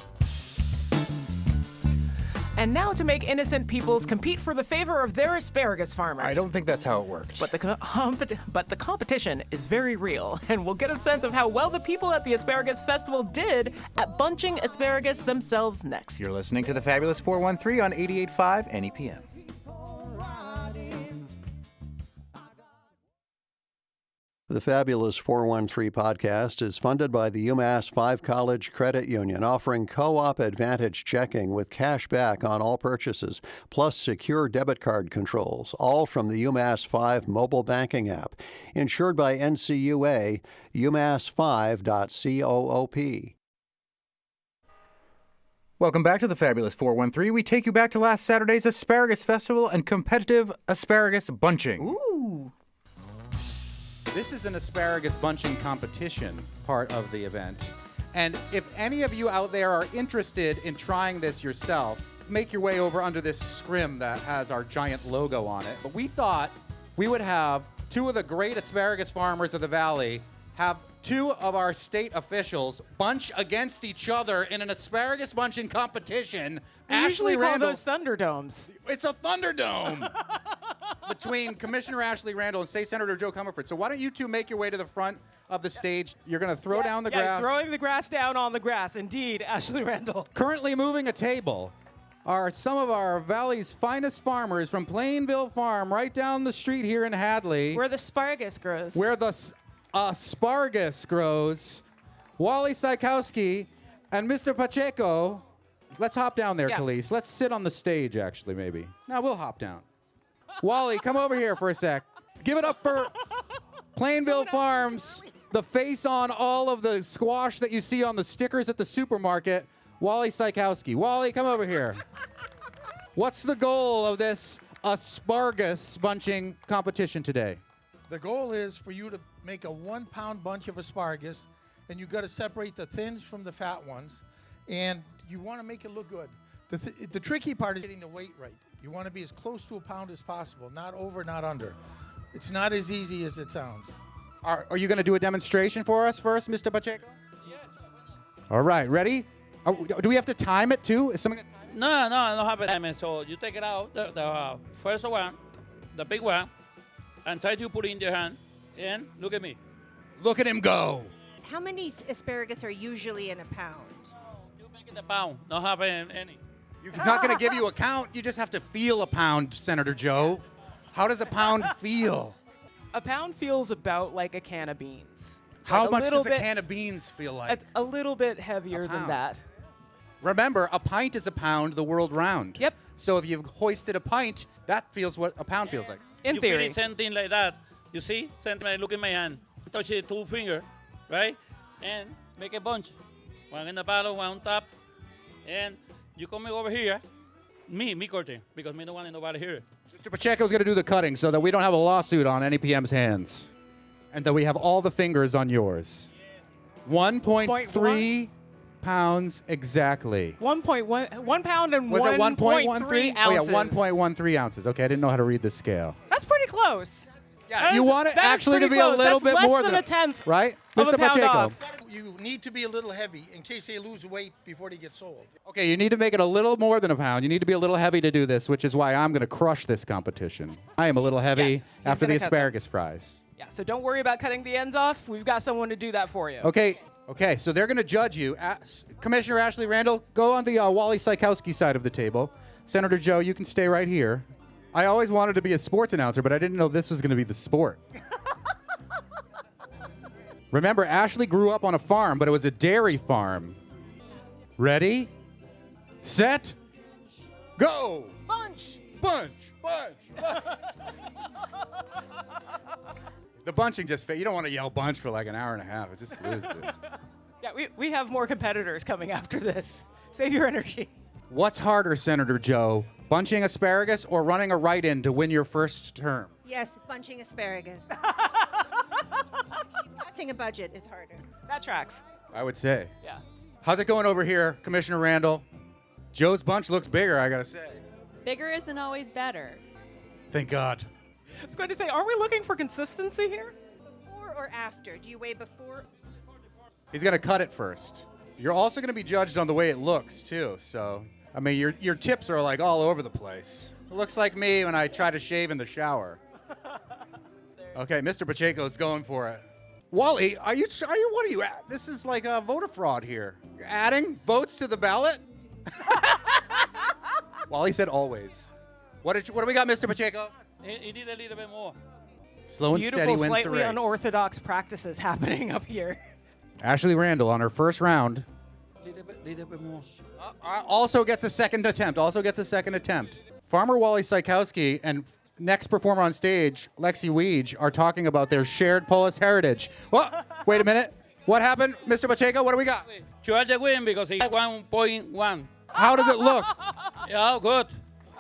S2: And now to make innocent peoples compete for the favor of their asparagus farmers.
S3: I don't think that's how it works.
S2: But the competition is very real, and we'll get a sense of how well the people at the Asparagus Festival did at bunching asparagus themselves next.
S3: You're listening to the Fabulous 413 on 88.5 NEPM.
S1: The Fabulous 413 podcast is funded by the UMass 5 College Credit Union, offering co-op advantage checking with cash back on all purchases, plus secure debit card controls, all from the UMass 5 mobile banking app. Insured by NCUA, umass5.coop.
S3: Welcome back to the Fabulous 413. We take you back to last Saturday's Asparagus Festival and competitive asparagus bunching.
S2: Ooh.
S3: This is an asparagus bunching competition part of the event. And if any of you out there are interested in trying this yourself, make your way over under this scrim that has our giant logo on it. But we thought we would have two of the great asparagus farmers of the Valley have two of our state officials bunch against each other in an asparagus bunching competition.
S2: We
S3: Ashley
S2: usually call
S3: Randle.
S2: those Thunderdomes.
S3: It's a Thunderdome between Commissioner Ashley Randle and State Senator JO Comerford. So why don't you two make your way to the front of the stage? You're going to throw down the grass.
S2: Throwing the grass down on the grass. Indeed, Ashley Randle.
S3: Currently moving a table are some of our Valley's finest farmers from Plainville Farm right down the street here in Hadley.
S2: Where the asparagus grows.
S3: Where the asparagus grows. Wally Sykowski and Mr. Pacheco. Let's hop down there, Khalees. Let's sit on the stage, actually, maybe. No, we'll hop down. Wally, come over here for a sec. Give it up for Plainville Farms, the face on all of the squash that you see on the stickers at the supermarket, Wally Sykowski. Wally, come over here. What's the goal of this asparagus bunching competition today?
S8: The goal is for you to make a 1 pound bunch of asparagus, and you got to separate the thins from the fat ones, and you want to make it look good. The tricky part is getting the weight right. You want to be as close to a pound as possible, not over, not under. It's not as easy as it sounds.
S3: Are you going to do a demonstration for us first, Mr. Pacheco? Yeah, sure. All right, ready? Do we have to time it too? Is someone going to time it?
S9: No, I don't have a time. So you take it out, the first one, the big one, and try to put it in your hand, and look at me.
S3: Look at him go.
S7: How many asparagus are usually in a pound?
S9: You make it a pound, not have any.
S3: He's not going to give you a count. You just have to feel a pound, Senator Joe. How does a pound feel?
S2: A pound feels about like a can of beans.
S3: How
S2: Like
S3: much does a
S2: bit-
S3: can of beans feel like?
S2: A little bit heavier than
S3: pound.
S2: that.
S3: Remember, a pint is a pound the world round.
S2: Yep.
S3: So if you've hoisted a pint, that feels what a pound feels like.
S2: In
S9: you
S2: theory.
S9: feel it something like that. You see? Something, look at my hand. Touch it 2 fingers, right? And make a bunch. One in the bottom, one on top. And you come over here. Me cutting, because me don't want nobody here.
S3: Mr. Pacheco's going to do the cutting so that we don't have a lawsuit on NEPM's hands. And that we have all the fingers on yours. 1.3 pounds exactly.
S2: 1 pound and
S3: Was it
S2: 1.13
S3: 1.13?
S2: ounces.
S3: Oh, yeah, 1.13 ounces. Okay, I didn't know how to read the scale.
S2: That's pretty close.
S3: Yeah, you want it
S2: that is
S3: actually to
S2: pretty
S3: be
S2: close.
S3: a little
S2: That's
S3: bit more
S2: less than a tenth
S3: right?
S2: of a
S3: Mr.
S2: pound
S3: Pacheco.
S2: off.
S8: You need to be a little heavy in case they lose weight before they get sold.
S3: Okay, you need to make it a little more than a pound. You need to be a little heavy to do this, which is why I'm going to crush this competition. I am a little heavy
S2: Yes, he's
S3: after the
S2: gonna cut
S3: asparagus fries.
S2: Yeah, so don't worry about cutting the ends off. We've got someone to do that for you.
S3: Okay, so they're going to judge you. Commissioner Ashley Randle, go on the Wally Sykowski side of the table. Senator Joe, you can stay right here. I always wanted to be a sports announcer, but I didn't know this was going to be the sport. Remember, Ashley grew up on a farm, but it was a dairy farm. Ready? Set? Go!
S2: Bunch!
S3: Bunch! The bunching just fit. You don't want to yell bunch for like an hour and a half. It just loses it.
S2: Yeah, we have more competitors coming after this. Save your energy.
S3: What's harder, Senator Joe? Bunching asparagus or running a write-in to win your first term?
S7: Yes, bunching asparagus. Passing a budget is harder.
S2: That tracks.
S3: I would say.
S2: Yeah.
S3: How's it going over here, Commissioner Randle? Joe's bunch looks bigger, I gotta say.
S6: Bigger isn't always better.
S3: Thank God.
S2: I was going to say, are we looking for consistency here?
S7: Before or after? Do you weigh before?
S3: He's gonna cut it first. You're also gonna be judged on the way it looks, too, so. I mean, your tips are like all over the place. It looks like me when I try to shave in the shower. Okay, Mr. Pacheco's going for it. Wally, are you? What are you at? This is like a voter fraud here. You're adding votes to the ballot? Wally said always. What do we got, Mr. Pacheco?
S9: He did a little bit more.
S3: Slow and
S2: Beautiful,
S3: steady wins the
S2: slightly
S3: race.
S2: unorthodox practices happening up here.
S3: Ashley Randle on her first round.
S9: Little bit more.
S3: Also gets a second attempt. Farmer Wally Sykowski and next performer on stage, Lexi Weege, are talking about their shared Polish heritage. What? Wait a minute. What happened, Mr. Pacheco? What do we got?
S9: Georgia win because he had 1.1.
S3: How does it look?
S9: Yeah, good.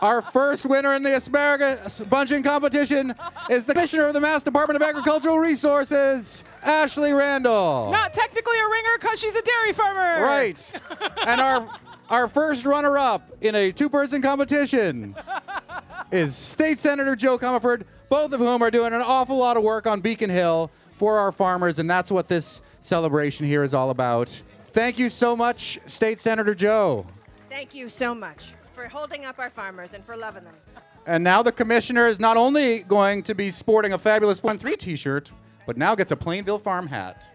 S3: Our first winner in the asparagus bunching competition is the Commissioner of the Mass Department of Agricultural Resources, Ashley Randle.
S2: Not technically a ringer because she's a dairy farmer.
S3: Right. And our first runner-up in a two-person competition is State Senator JO Comerford, both of whom are doing an awful lot of work on Beacon Hill for our farmers, and that's what this celebration here is all about. Thank you so much, State Senator JO.
S7: Thank you so much for holding up our farmers and for loving them.
S3: And now the commissioner is not only going to be sporting a fabulous 1-3 t-shirt, but now gets a Plainville Farm hat.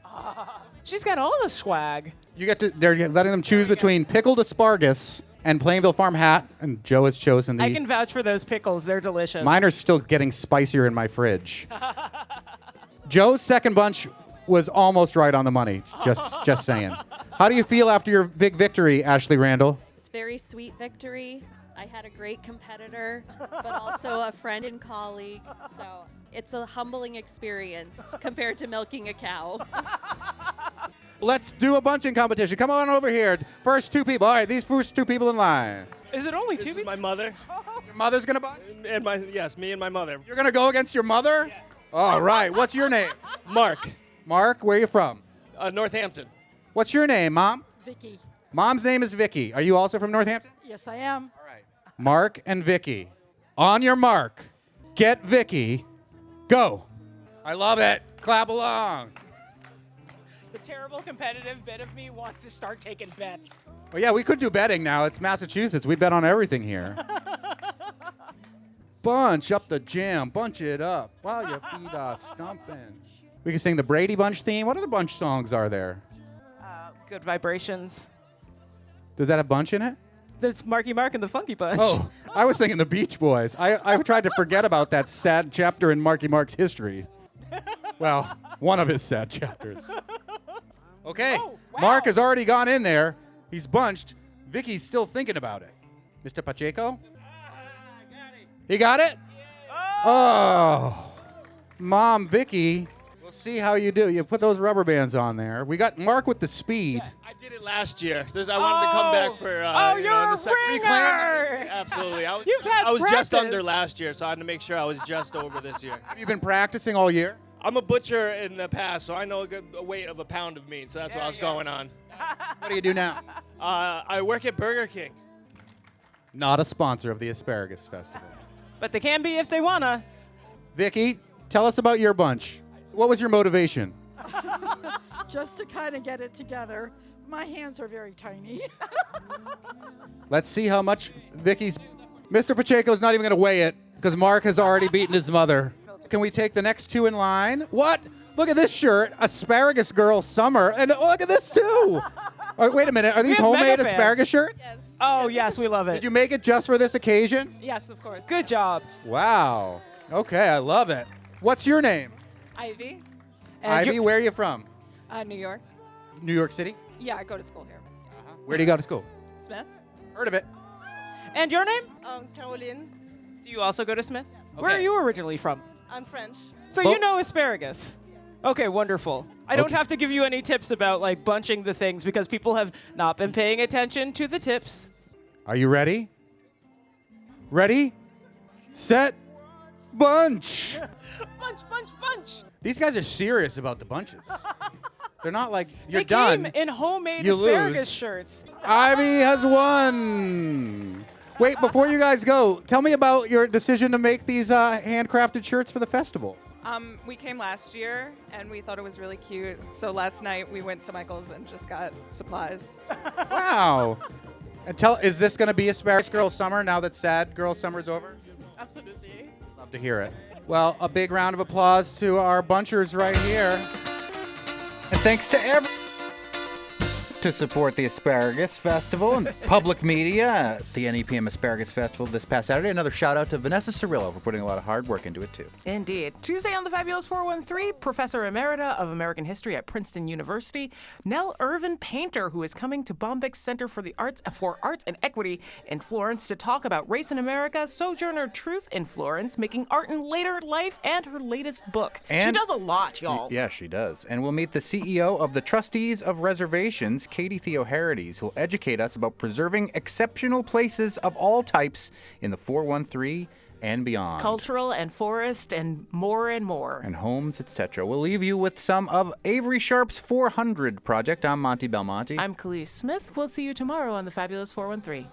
S2: She's got all the swag.
S3: They're letting them choose between pickled asparagus and Plainville Farm hat, and Joe has chosen
S2: I can vouch for those pickles. They're delicious.
S3: Mine are still getting spicier in my fridge. Joe's second bunch was almost right on the money, just saying. How do you feel after your big victory, Ashley Randle?
S6: It's a very sweet victory. I had a great competitor, but also a friend and colleague. So it's a humbling experience compared to milking a cow.
S3: Let's do a bunching competition. Come on over here. First two people. All right, these first two people in line.
S2: Is it only two
S10: This is
S2: people?
S10: my mother.
S3: Your mother's going to bunch?
S10: Yes, me and my mother.
S3: You're going to go against your mother?
S10: Yeah.
S3: All right. What's your name?
S10: Mark,
S3: Mark, where are you from?
S10: Northampton.
S3: What's your name, Mom?
S11: Vicky.
S3: Mom's name is Vicky. Are you also from Northampton?
S11: Yes, I am.
S3: All right. Mark and Vicky. On your mark. Get Vicky. Go. I love it. Clap along.
S2: The terrible competitive bit of me wants to start taking bets.
S3: Well, yeah, we could do betting now. It's Massachusetts. We bet on everything here. Bunch up the jam. Bunch it up while your feet are stumping. We can sing the Brady Bunch theme. What other bunch songs are there?
S2: Good vibrations.
S3: Does that have bunch in it?
S2: There's Marky Mark and the Funky Bunch.
S3: Oh, I was thinking the Beach Boys. I tried to forget about that sad chapter in Marky Mark's history. Well, one of his sad chapters. Okay,
S2: Oh, wow.
S3: Mark has already gone in there. He's bunched. Vicky's still thinking about it. Mr. Pacheco? He got it? Oh. Mom, Vicky, we'll see how you do. You put those rubber bands on there. We got Mark with the speed.
S10: I did it last year. I wanted to come back for.
S2: You're a ringer!
S10: Absolutely.
S2: You've had
S10: I was just
S2: practice.
S10: under last year, so I had to make sure I was just over this year.
S3: Have you been practicing all year?
S10: I'm a butcher in the past, so I know a weight of a pound of meat, so that's what I was going on.
S3: What do you do now?
S10: I work at Burger King.
S3: Not a sponsor of the Asparagus Festival.
S2: But they can be if they wanna.
S3: Vicky, tell us about your bunch. What was your motivation?
S11: Just to kind of get it together. My hands are very tiny.
S3: Let's see how much Vicky's... Mr. Pacheco's not even going to weigh it because Mark has already beaten his mother. Can we take the next two in line? What? Look at this shirt. Asparagus Girl Summer. And look at this, too. Wait a minute. Are these
S2: have
S3: homemade
S2: mega fans.
S3: asparagus shirts?
S11: Yes.
S2: Oh, yes, we love it.
S3: Did you make it just for this occasion?
S11: Yes, of course.
S2: Good job.
S3: Wow. Okay, I love it. What's your name?
S11: Ivy.
S3: Ivy, where are you from?
S11: New York.
S3: New York City?
S11: Yeah, I go to school here.
S3: Where do you go to school?
S11: Smith.
S3: Heard of it.
S2: And your name?
S12: Caroline.
S2: Do you also go to Smith?
S3: Okay.
S2: Where are you originally from?
S12: I'm French.
S2: So you know asparagus. Okay, wonderful. I don't have to give you any tips about like bunching the things because people have not been paying attention to the tips.
S3: Are you ready? Ready, set, bunch.
S2: Bunch.
S3: These guys are serious about the bunches. They're not like, you're
S2: They
S3: done.
S2: came in homemade
S3: you
S2: asparagus
S3: lose.
S2: shirts.
S3: Ivy has won. Wait, before you guys go, tell me about your decision to make these handcrafted shirts for the festival.
S12: We came last year and we thought it was really cute. So last night we went to Michael's and just got supplies.
S3: Wow. And is this going to be Asparagus Girl Summer now that Sad Girl Summer's over?
S12: Absolutely.
S3: Love to hear it. Well, a big round of applause to our bunchers right here. And thanks to everyone to support the Asparagus Festival and public media at the NEPM Asparagus Festival this past Saturday. Another shout out to Vanessa Cirillo for putting a lot of hard work into it, too.
S2: Indeed. Tuesday on the Fabulous 413, Professor Emerita of American History at Princeton University, Nell Irvin Painter, who is coming to Bombyx Center for Arts and Equity in Florence to talk about race in America, Sojourner Truth in Florence, making art in later life, and her latest book. She does a lot, y'all.
S3: Yeah, she does. And we'll meet the CEO of the Trustees of Reservations, Katie Theoharides, who'll educate us about preserving exceptional places of all types in the 413 and beyond.
S2: Cultural and forest and more.
S3: And homes, etc. We'll leave you with some of Avery Sharpe's 400 project. I'm Monty Belmonte.
S2: I'm Khalees Smith. We'll see you tomorrow on the Fabulous 413.